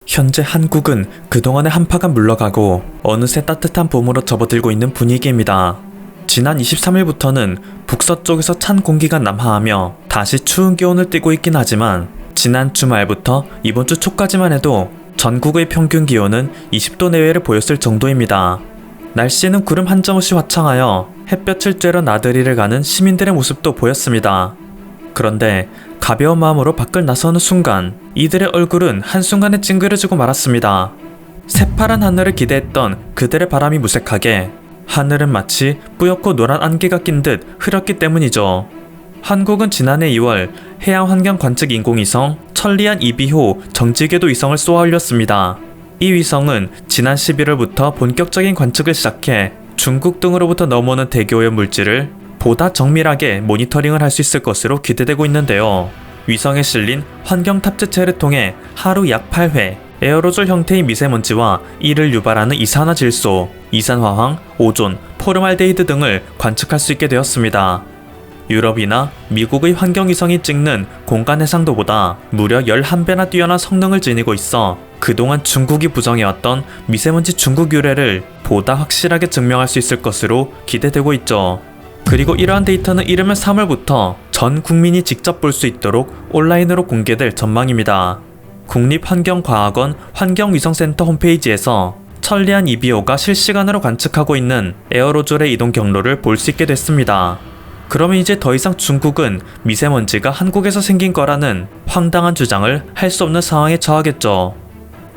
현재 한국은 그동안의 한파가 물러가고 어느새 따뜻한 봄으로 접어들고 있는 분위기입니다. 지난 23일부터는 북서쪽에서 찬 공기가 남하하며 다시 추운 기온을 띠고 있긴 하지만 지난 주말부터 이번 주 초까지만 해도 전국의 평균 기온은 20도 내외를 보였을 정도입니다. 날씨는 구름 한 점 없이 화창하여 햇볕을 쬐러 나들이를 가는 시민들의 모습도 보였습니다. 그런데 가벼운 마음으로 밖을 나서는 순간 이들의 얼굴은 한순간에 찡그려지고 말았습니다. 새파란 하늘을 기대했던 그들의 바람이 무색하게 하늘은 마치 뿌옇고 노란 안개가 낀 듯 흐렸기 때문이죠. 한국은 지난해 2월 해양환경관측인공위성 천리안 2B호 정지궤도 위성을 쏘아 올렸습니다. 이 위성은 지난 11월부터 본격적인 관측을 시작해 중국 등으로부터 넘어오는 대기오염 물질을 보다 정밀하게 모니터링을 할 수 있을 것으로 기대되고 있는데요. 위성에 실린 환경 탑재체를 통해 하루 약 8회 에어로졸 형태의 미세먼지와 이를 유발하는 이산화질소, 이산화황, 오존, 포름알데히드 등을 관측할 수 있게 되었습니다. 유럽이나 미국의 환경위성이 찍는 공간 해상도보다 무려 11배나 뛰어난 성능을 지니고 있어 그동안 중국이 부정해왔던 미세먼지 중국 유래를 보다 확실하게 증명할 수 있을 것으로 기대되고 있죠. 그리고 이러한 데이터는 이르면 3월부터 전 국민이 직접 볼 수 있도록 온라인으로 공개될 전망입니다. 국립환경과학원 환경위성센터 홈페이지에서 천리안 2B호가 실시간으로 관측하고 있는 에어로졸의 이동 경로를 볼 수 있게 됐습니다. 그러면 이제 더 이상 중국은 미세먼지가 한국에서 생긴 거라는 황당한 주장을 할 수 없는 상황에 처하겠죠.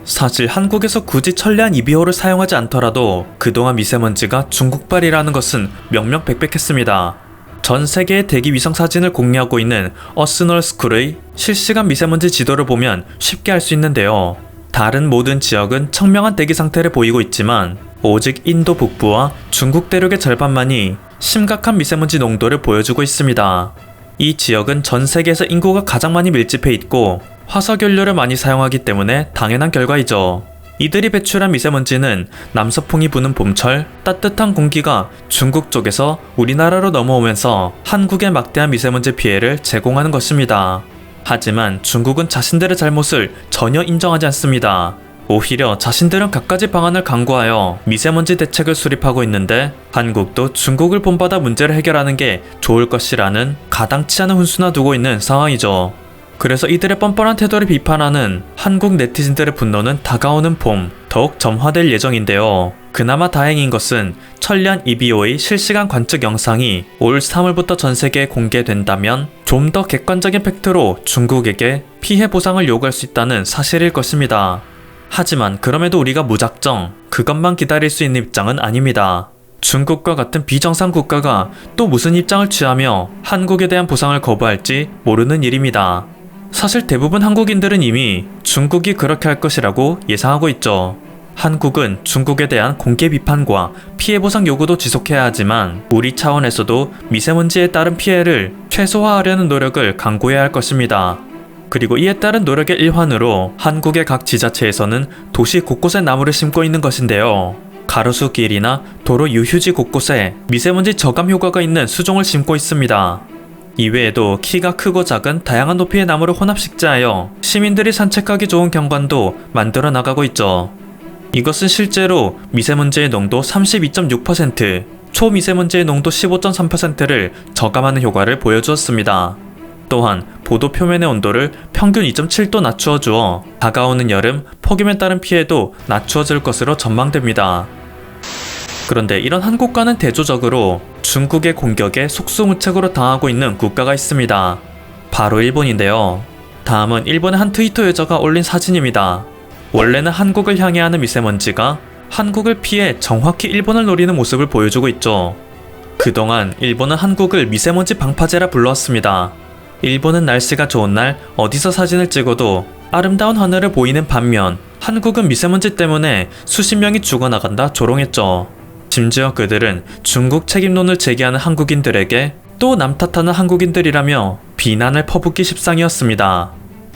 사실 한국에서 굳이 천리안 2B호를 사용하지 않더라도 그동안 미세먼지가 중국발이라는 것은 명명백백했습니다. 전 세계의 대기 위성 사진을 공유하고 있는 어스널스쿨의 실시간 미세먼지 지도를 보면 쉽게 알 수 있는데요. 다른 모든 지역은 청명한 대기 상태를 보이고 있지만 오직 인도 북부와 중국 대륙의 절반만이 심각한 미세먼지 농도를 보여주고 있습니다. 이 지역은 전 세계에서 인구가 가장 많이 밀집해 있고 화석연료를 많이 사용하기 때문에 당연한 결과이죠. 이들이 배출한 미세먼지는 남서풍이 부는 봄철 따뜻한 공기가 중국 쪽에서 우리나라로 넘어오면서 한국에 막대한 미세먼지 피해를 제공하는 것입니다. 하지만 중국은 자신들의 잘못을 전혀 인정하지 않습니다. 오히려 자신들은 갖가지 방안을 강구하여 미세먼지 대책을 수립하고 있는데 한국도 중국을 본받아 문제를 해결하는 게 좋을 것이라는 가당치 않은 훈수나 두고 있는 상황이죠. 그래서 이들의 뻔뻔한 태도를 비판하는 한국 네티즌들의 분노는 다가오는 봄 더욱 점화될 예정인데요. 그나마 다행인 것은 천리안 2B호의 실시간 관측 영상이 올 3월부터 전 세계에 공개된다면 좀 더 객관적인 팩트로 중국에게 피해 보상을 요구할 수 있다는 사실일 것입니다. 하지만 그럼에도 우리가 무작정 그것만 기다릴 수 있는 입장은 아닙니다. 중국과 같은 비정상 국가가 또 무슨 입장을 취하며 한국에 대한 보상을 거부할지 모르는 일입니다. 사실 대부분 한국인들은 이미 중국이 그렇게 할 것이라고 예상하고 있죠. 한국은 중국에 대한 공개 비판과 피해 보상 요구도 지속해야 하지만 우리 차원에서도 미세먼지에 따른 피해를 최소화하려는 노력을 강구해야 할 것입니다. 그리고 이에 따른 노력의 일환으로 한국의 각 지자체에서는 도시 곳곳에 나무를 심고 있는 것인데요. 가로수길이나 도로 유휴지 곳곳에 미세먼지 저감 효과가 있는 수종을 심고 있습니다. 이외에도 키가 크고 작은 다양한 높이의 나무를 혼합식재하여 시민들이 산책하기 좋은 경관도 만들어 나가고 있죠. 이것은 실제로 미세먼지의 농도 32.6%, 초미세먼지의 농도 15.3%를 저감하는 효과를 보여주었습니다. 또한 보도 표면의 온도를 평균 2.7도 낮추어 주어 다가오는 여름 폭염에 따른 피해도 낮추어질 것으로 전망됩니다. 그런데 이런 한국과는 대조적으로 중국의 공격에 속수무책으로 당하고 있는 국가가 있습니다. 바로 일본인데요. 다음은 일본의 한 트위터 유저가 올린 사진입니다. 원래는 한국을 향해 하는 미세먼지가 한국을 피해 정확히 일본을 노리는 모습을 보여주고 있죠. 그동안 일본은 한국을 미세먼지 방파제라 불러왔습니다. 일본은 날씨가 좋은 날 어디서 사진을 찍어도 아름다운 하늘을 보이는 반면 한국은 미세먼지 때문에 수십 명이 죽어나간다 조롱했죠. 심지어 그들은 중국 책임론을 제기하는 한국인들에게 또 남 탓하는 한국인들이라며 비난을 퍼붓기 십상이었습니다.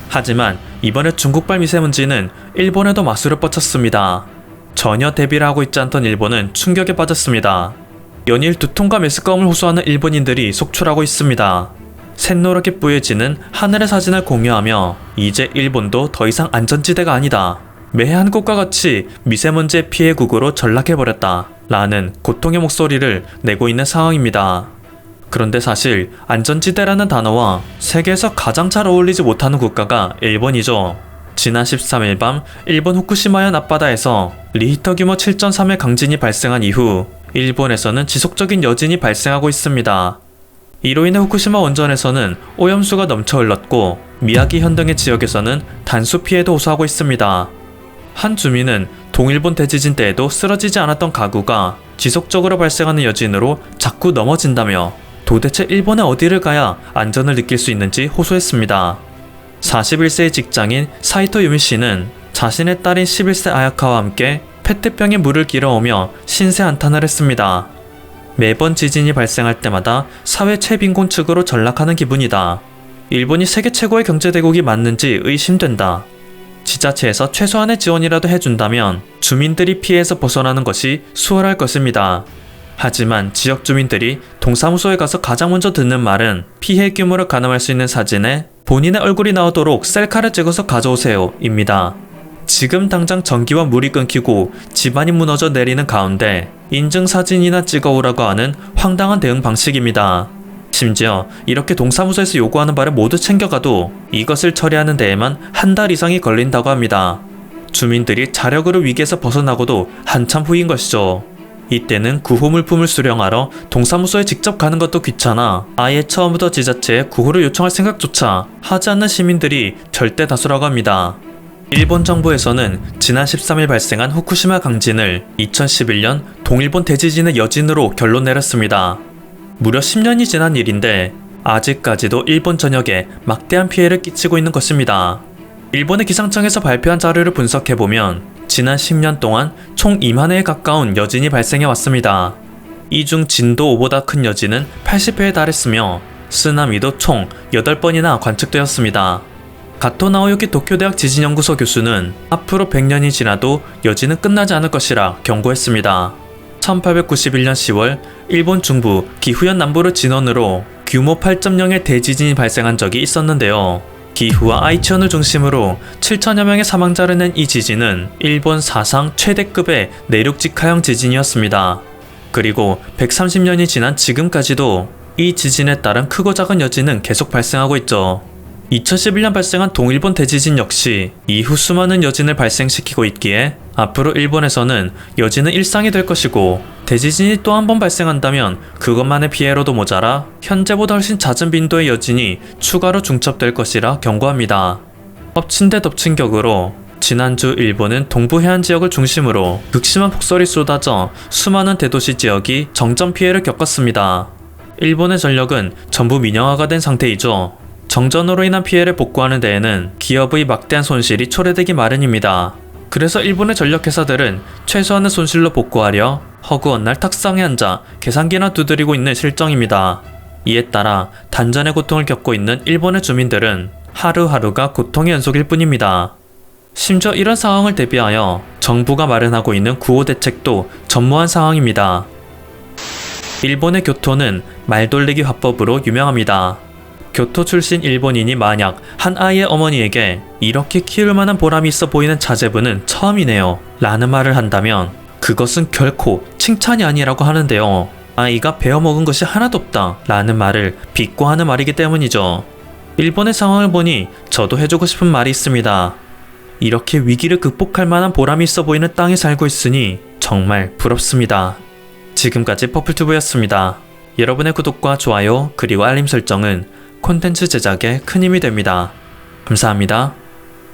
하지만 이번에 중국발 미세먼지는 일본에도 마술을 뻗쳤습니다. 전혀 대비를 하고 있지 않던 일본은 충격에 빠졌습니다. 연일 두통과 메스꺼움을 호소하는 일본인들이 속출하고 있습니다. 샛노랗게 뿌얘지는 하늘의 사진을 공유하며 이제 일본도 더 이상 안전지대가 아니다. 매해 한국과 같이 미세먼지의 피해국으로 전락해버렸다 라는 고통의 목소리를 내고 있는 상황입니다. 그런데 사실 안전지대라는 단어와 세계에서 가장 잘 어울리지 못하는 국가가 일본이죠. 지난 13일 밤 일본 후쿠시마현 앞바다에서 리히터 규모 7.3의 강진이 발생한 이후 일본에서는 지속적인 여진이 발생하고 있습니다. 이로 인해 후쿠시마 원전에서는 오염수가 넘쳐 흘렀고 미야기현 등의 지역에서는 단수 피해도 호소하고 있습니다. 한 주민은 동일본 대지진 때에도 쓰러지지 않았던 가구가 지속적으로 발생하는 여진으로 자꾸 넘어진다며 도대체 일본에 어디를 가야 안전을 느낄 수 있는지 호소했습니다. 41세의 직장인 사이토 유미 씨는 자신의 딸인 11세 아야카와 함께 페트병에 물을 길어오며 신세 한탄을 했습니다. 매번 지진이 발생할 때마다 사회 최빈곤 측으로 전락하는 기분이다. 일본이 세계 최고의 경제대국이 맞는지 의심된다. 지자체에서 최소한의 지원이라도 해준다면 주민들이 피해에서 벗어나는 것이 수월할 것입니다. 하지만 지역 주민들이 동사무소에 가서 가장 먼저 듣는 말은 피해 규모를 가늠할 수 있는 사진에 본인의 얼굴이 나오도록 셀카를 찍어서 가져오세요 입니다. 지금 당장 전기와 물이 끊기고 집안이 무너져 내리는 가운데 인증사진이나 찍어오라고 하는 황당한 대응 방식입니다. 심지어 이렇게 동사무소에서 요구하는 바를 모두 챙겨가도 이것을 처리하는 데에만 한 달 이상이 걸린다고 합니다. 주민들이 자력으로 위기에서 벗어나고도 한참 후인 것이죠. 이때는 구호 물품을 수령하러 동사무소에 직접 가는 것도 귀찮아 아예 처음부터 지자체에 구호를 요청할 생각조차 하지 않는 시민들이 절대 다수라고 합니다. 일본 정부에서는 지난 13일 발생한 후쿠시마 강진을 2011년 동일본 대지진의 여진으로 결론 내렸습니다. 무려 10년이 지난 일인데 아직까지도 일본 전역에 막대한 피해를 끼치고 있는 것입니다. 일본의 기상청에서 발표한 자료를 분석해보면 지난 10년 동안 총 2만 회에 가까운 여진이 발생해 왔습니다. 이 중 진도 5보다 큰 여진은 80회에 달했으며 쓰나미도 총 8번이나 관측되었습니다. 가토 나오유키 도쿄대학 지진연구소 교수는 앞으로 100년이 지나도 여진은 끝나지 않을 것이라 경고했습니다. 1891년 10월 일본 중부 기후현 남부를 진원으로 규모 8.0의 대지진이 발생한 적이 있었는데요. 기후와 아이치현을 중심으로 7천여 명의 사망자를 낸 이 지진은 일본 사상 최대급의 내륙 직하형 지진이었습니다. 그리고 130년이 지난 지금까지도 이 지진에 따른 크고 작은 여진은 계속 발생하고 있죠. 2011년 발생한 동일본 대지진 역시 이후 수많은 여진을 발생시키고 있기에 앞으로 일본에서는 여진은 일상이 될 것이고 대지진이 또 한 번 발생한다면 그것만의 피해로도 모자라 현재보다 훨씬 잦은 빈도의 여진이 추가로 중첩될 것이라 경고합니다. 엎친 데 덮친 격으로 지난주 일본은 동부 해안 지역을 중심으로 극심한 폭설이 쏟아져 수많은 대도시 지역이 정전 피해를 겪었습니다. 일본의 전력은 전부 민영화가 된 상태이죠. 정전으로 인한 피해를 복구하는 데에는 기업의 막대한 손실이 초래되기 마련입니다. 그래서 일본의 전력회사들은 최소한의 손실로 복구하려 허구한 날 탁상에 앉아 계산기나 두드리고 있는 실정입니다. 이에 따라 단전의 고통을 겪고 있는 일본의 주민들은 하루하루가 고통의 연속일 뿐입니다. 심지어 이런 상황을 대비하여 정부가 마련하고 있는 구호 대책도 전무한 상황입니다. 일본의 교토는 말돌리기 화법으로 유명합니다. 교토 출신 일본인이 만약 한 아이의 어머니에게 이렇게 키울 만한 보람이 있어 보이는 자제분은 처음이네요 라는 말을 한다면 그것은 결코 칭찬이 아니라고 하는데요. 아이가 베어먹은 것이 하나도 없다 라는 말을 비꼬하는 말이기 때문이죠. 일본의 상황을 보니 저도 해주고 싶은 말이 있습니다. 이렇게 위기를 극복할 만한 보람이 있어 보이는 땅에 살고 있으니 정말 부럽습니다. 지금까지 퍼플튜브였습니다. 여러분의 구독과 좋아요 그리고 알림 설정은 콘텐츠 제작에 큰 힘이 됩니다. 감사합니다.